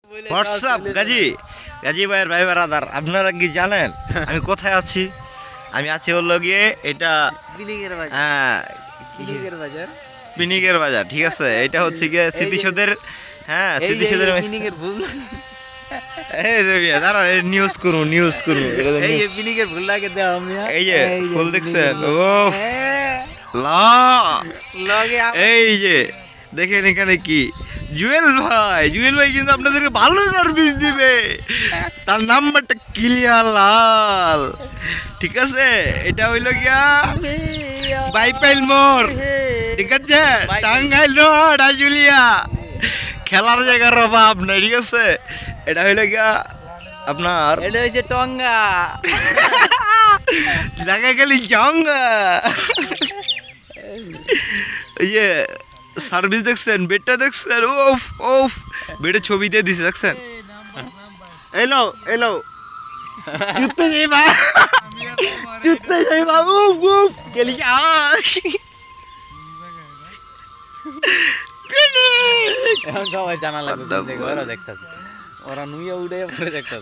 WhatsApp Gazi Gazi ভাইয়ের ভাই বারাদার, আপনারা কি জানেন আমি কোথায় আছি? আমি আছি হলো গিয়ে এটা পিনিকের বাজার, ঠিক আছে? এটা হচ্ছে গিয়ে স্মৃতিসৌধের, হ্যাঁ স্মৃতিসৌধের নিউজ করুন এই যে ফুল দেখছেন, এই যে দেখেন এখানে কি জুয়েল ভাই কিন্তু আপনাদেরকে ভালো সার্ভিস দিবে। তার নাম্বারটা ক্লিয়ার লাল, ঠিক আছে? এটা হইলো গিয়া বাইপাইল মোড়, ঠিক আছে? টাঙ্গাইল রোড আশুলিয়া, খেলার জায়গার অভাব নাই, ঠিক আছে? এটা হইলো গিয়া আপনার, এটা হচ্ছে টঙ্গা, ঢাকা গেলি জঙ্গা। ইয়ে সার্ভিস দেখছেন, বেডটা দেখছেন, ওফ ওফ, বেডে ছবি দিয়ে দিছে দেখছেন? এলো জুতে যাইবা উফ উফ গেলি এখন সবাই জানা লাগবে, ওরা দেখতেছে, ওরা নুইয়া উড়ে দেখতেছে।